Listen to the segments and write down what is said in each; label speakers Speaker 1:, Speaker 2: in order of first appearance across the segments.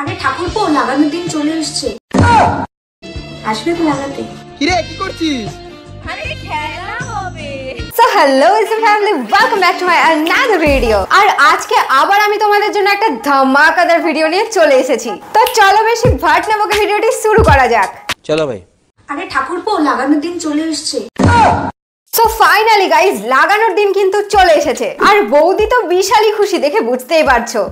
Speaker 1: আরে ঠাকুরপো লাগানোর দিন চলে এসেছে, আসবে তো লাগাতে।
Speaker 2: কিরে কি করছিস?
Speaker 1: আরে খেলা হবে।
Speaker 3: So hello family, welcome back to my another video. আর আজকে আবার আমি তোমাদের জন্য একটা ধামাকাদার ভিডিও নিয়ে চলে এসেছি। তো চলো বেশি ভাট না বকে ভিডিওটি শুরু করা যাক।
Speaker 2: চলো ভাই।
Speaker 1: আরে ঠাকুরপো লাগানোর দিন চলে এসেছে।
Speaker 3: সো ফাইনালি গাইস, লাগানোর দিন কিন্তু চলে এসেছে আর বৌদি তো বিশালই খুশি, দেখে বুঝতেই পারছো।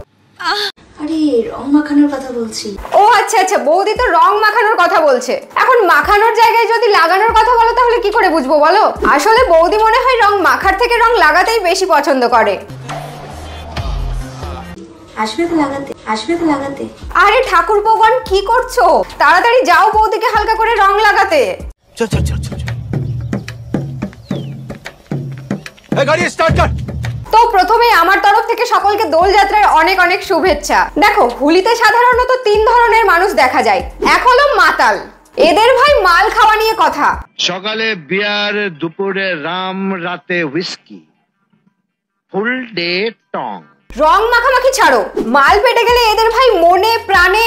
Speaker 1: আরে রং মাখানোর কথা বলছি।
Speaker 3: ও আচ্ছা আচ্ছা, বৌদি তো রং মাখানোর কথা বলছে। এখন মাখানোর জায়গায় যদি লাগানোর কথা বলো তাহলে কি করে বুঝবো বলো? আসলে বৌদি মনে হয় রং মাখার থেকে রং লাগাতেই বেশি পছন্দ করে।
Speaker 1: আসবে তো লাগাতে, আসবে তো লাগাতে।
Speaker 3: আরে ঠাকুরপোগণ কি করছো? তাড়াতাড়ি যাও বৌদিকে হালকা করে রং লাগাতে।
Speaker 2: চল চল চল চল। এই গাড়ি স্টার্ট কর।
Speaker 3: তো প্রথমে আমার তরফ থেকে সকলকে দোলযাত্রার অনেক অনেক শুভেচ্ছা। দেখো, হোলিতে সাধারণত 3 ধরনের মানুষ দেখা যায়। এক হলো মাতাল, এদের ভাই মাল খাওয়া নিয়ে কথা।
Speaker 4: সকালে বিয়ার, দুপুরে রাম, রাতে হুইস্কি, ফুল ডে টং।
Speaker 3: রং মাখামাখি ছাড়ো, মাল পেটে গেলে এদের ভাই মনে প্রাণে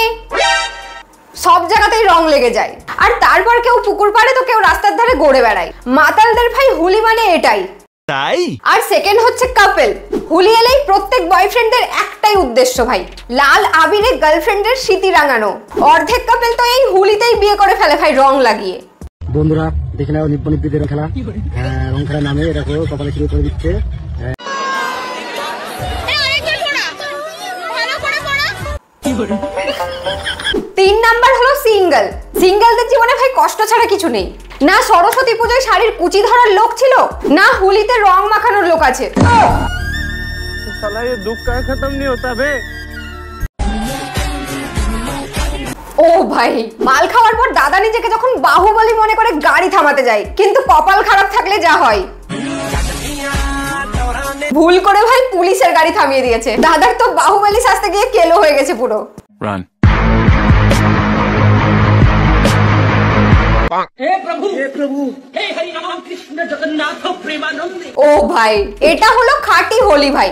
Speaker 3: সব জায়গাতেই রং লেগে যায়। আর তারপর কেউ পুকুর পাড়ে তো কেউ রাস্তার ধারে গড়ে বেড়ায়। মাতালদের ভাই হোলি মানে এটাই।
Speaker 2: তাই?
Speaker 3: আর সেকেন্ড হচ্ছে কাপল। হোলি এলেই প্রত্যেক বয়ফ্রেন্ডদের একটাই উদ্দেশ্য ভাই, লাল আবিরে গার্লফ্রেন্ডের স্মৃতি রাঙানো। অর্ধেক কাপল তো এই হোলিতেই বিয়ে করে ফেলে ভাই রং লাগিয়ে।
Speaker 5: বন্ধুরা দেখে নাও নিব্বনিব্বিদের খেলা। রং খেলার নামে এরকম কপালে শুরু করে দিচ্ছে।
Speaker 3: 3 নাম্বার হলো সিঙ্গেল। সিঙ্গেলদের জীবনে ভাই কষ্ট ছাড়া কিছু নেই। না সরস্বতী পুজোয় শাড়ির কুচি ধরার লোক ছিল, না হোলিতে রং মাখানোর লোক আছে।
Speaker 2: সালা ये दुख का खत्म नहीं होता बे।
Speaker 3: ও ভাই, মাল খাওয়ার পর দাদা নিজেকে যখন বাহুবলী মনে করে গাড়ি থামাতে যায়, কিন্তু কপাল খারাপ থাকলে যা হয়, ভুল করে ভাই পুলিশের গাড়ি থামিয়ে দিয়েছে। দাদার তো বাহুবলী সাজতে গিয়ে কেলো হয়ে গেছে পুরো।
Speaker 2: রান।
Speaker 3: ও ভাই, এটা হলো খাঁটি হোলি ভাই।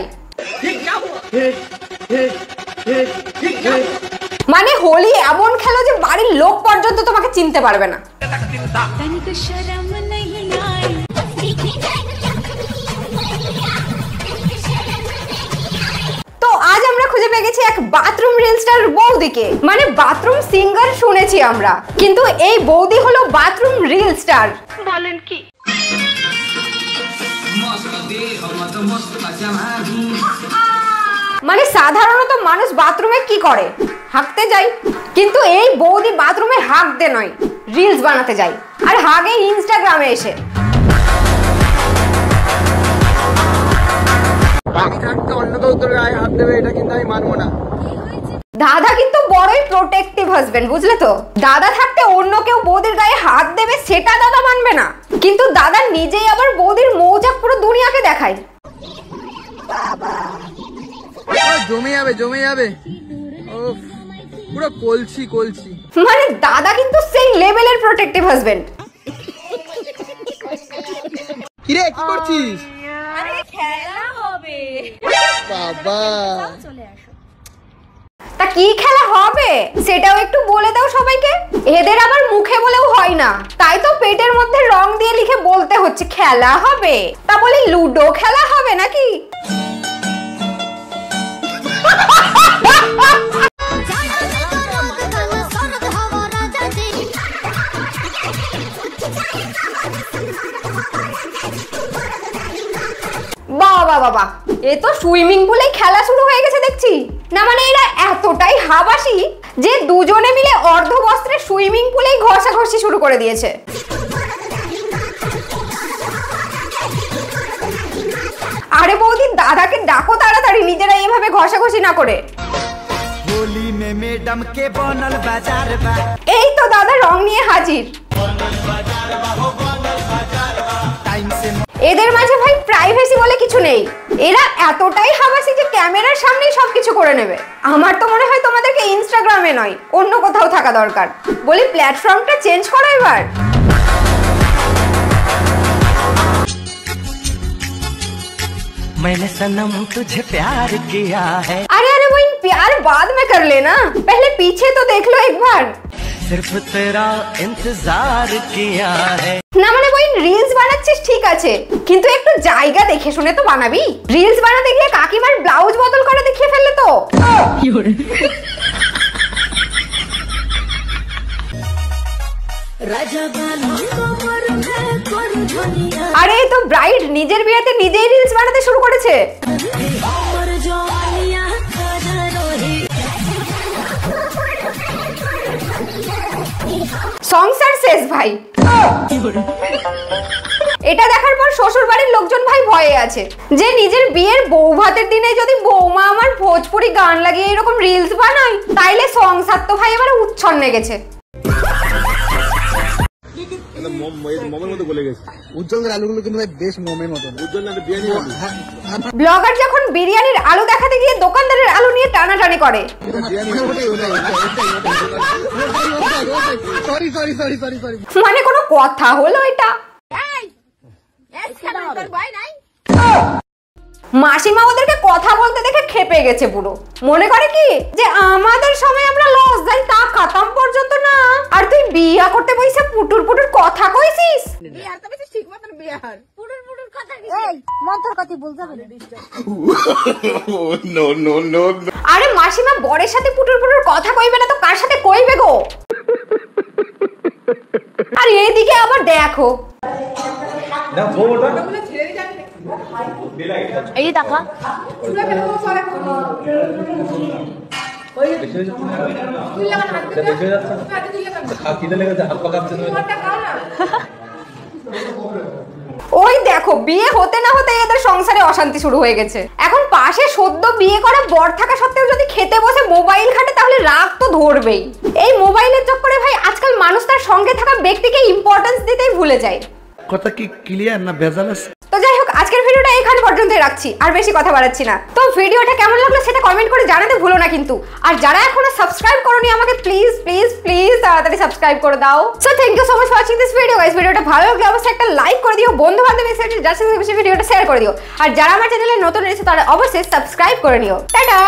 Speaker 3: মানে হোলি এমন খেলো যে বাড়ির লোক পর্যন্ত তোমাকে চিনতে পারবে না। তো আজ আমরা খুঁজে পেয়ে গেছি এক বাথরুম রিল স্টার বৌদিকে। মানে বাথরুম সিঙ্গার শুনেছি আমরা, কিন্তু এই বৌদি হলো বাথরুম রিল স্টার। বলেন কি? মানে সাধারণত মানুষ বাথরুমে কি করে? হাঁকতে যায়, কিন্তু এই বৌদি বাথরুমে হাঁকতে নয়, রিলস বানাতে যায়। আর হাগে ইনস্টাগ্রামে এসে। দাদা কিন্তু বড়ই প্রোটেক্টিভ হাজবেন্ড, বুঝলে তো? দাদা থাকতে অন্য কেউ বৌদির গায়ে হাত দেবে সেটা দাদা মানবে না, কিন্তু দাদা নিজেই আবার বৌদির মৌজাক পুরো দুনিয়াকে দেখায়।
Speaker 2: জমে যাবে জমে যাবে, পুরো কলছি কলছি।
Speaker 3: মানে দাদা কিন্তু সেই লেভেলের প্রোটেক্টিভ হাজবেন্ড।
Speaker 2: কিরে কি করছিস?
Speaker 1: আরে খেলা হবে
Speaker 2: বাবা।
Speaker 3: তা কি খেলা হবে সেটাও একটু বলে দাও সবাইকে। এদের আবার মুখে বলেও হয় না, তাই তো পেটের মধ্যে রং দিয়ে লিখে বলতে হচ্ছে খেলা হবে। তা বলি লুডো খেলা হবে নাকি? বাবা বাবা, এ তো সুইমিং পুলে খেলা শুরু হয়ে গেছে দেখছি। না মানে এরা এতটাই হাবাসি যে দুজনে মিলে অর্ধ বস্ত্রে সুইমিং পুলেই ঘষাঘষি শুরু করে দিয়েছে। আরে বৌদি, দাদাকে ডাকো তাড়াতাড়ি, নিজেরা এভাবে ঘষাঘষি না করে।
Speaker 6: होली में मैडम के बनल बाजार बा।
Speaker 3: এই তো দাদা রং নিয়ে হাজির।
Speaker 6: टाइम से
Speaker 3: এদের মাঝে ভাই প্রাইভেসি বলে কিছু নেই। এরা এতটাই হাবাসি যে ক্যামেরার সামনেই সবকিছু করে নেবে। আমার তো মনে হয় তোমাদেরকে ইনস্টাগ্রামে নয় অন্য কোথাও থাকা দরকার। বলি প্ল্যাটফর্মটা চেঞ্জ করো এবার।
Speaker 6: मैंने सनम तुझे प्यार किया है।
Speaker 3: আরে আরে ওই प्यार बाद में कर लेना, पहले पीछे तो देख लो एक बार।
Speaker 6: सिर्फ तेरा इंतजार किया है।
Speaker 3: না মানে বই রিলস বানাচ্ছিস ঠিক আছে, কিন্তু একটু জায়গা দেখে শুনে তো বানাবি। রিলস বানাতে গিয়ে কাকিমার ব্লাউজ বদল করে দেখিয়ে ফেললে তো। আরে এই তো ব্রাইড নিজের বিয়েতে নিজেই রিলস বানাতে শুরু করেছে। সংসার শেষ ভাই। এটা দেখার পর শ্বশুর বাড়ির লোকজন ভাই ভয়ে আছে যে নিজের বিয়ের বউ ভাতের দিনে যদি বৌমা আমার ভোজপুরি গান লাগিয়ে এরকম রিলস বানায় তাইলে সংসার তো ভাই এবারে উচ্ছন্নে গেছে।
Speaker 5: উজ্জ্বলের আলুগুলো কিন্তু ভাই বেশ মোমের মতন।
Speaker 3: ব্লগার যখন বিরিয়ানির আলু দেখাতে গিয়ে দোকানদারের আলু নিয়ে টানাটানি করে। মানে কোনো কথা হলো এটা? মাসিমা ওদেরকে কথা বলতে দেখে খেপে গেছে পুরো। মনে করে কি যে আমাদের সময় আমরা লস যাই তা খাতাম পর্যন্ত না, আর তুই বিয়া করতে বইসে পুটুর পুটুর কথা কইছিস। আরে মাসিমা বরের সাথে পুটুর পুটুর কথা কইবে না তো কার সাথে কইবে গো? আর এইদিকে আবার দেখো
Speaker 7: এই টাকা
Speaker 3: ওই দেখো বিয়ে হতে না হতে এদের সংসারে অশান্তি শুরু হয়ে গেছে। এখন পাশে সদ্য বিয়ে করা বর থাকা সত্ত্বেও যদি খেতে বসে মোবাইল ঘাটে তাহলে রাগ তো ধরবেই। এই মোবাইলের চক্করে ভাই আজকাল মানুষ তার সঙ্গে থাকা ব্যক্তিকে ইম্পর্টেন্স দিতেই ভুলে যায়।
Speaker 5: কথা কি ক্লিয়ার না ভেজাল আছে?
Speaker 3: তো যাই হোক আজকের ভিডিওটা এখানে পর্যন্তই রাখছি, আর বেশি কথা বাড়াচ্ছি না। তো ভিডিওটা কেমন লাগলো সেটা কমেন্ট করে জানাতে ভুলো না কিন্তু। আর যারা এখনো সাবস্ক্রাইব করোনি আমাকে প্লিজ প্লিজ প্লিজ তাড়াতাড়ি সাবস্ক্রাইব করে দাও। So thank you so much for watching this video guys. ভিডিওটা ভালো লাগলে অবশ্যই একটা লাইক করে দিও, বন্ধু বান্ধবের সাথে যার সাথে বেশি ভিডিওটা শেয়ার করে দিও। আর যারা আমার চ্যানেলে নতুন এসেছে তারা অবশ্যই সাবস্ক্রাইব করে নিও। টাটা।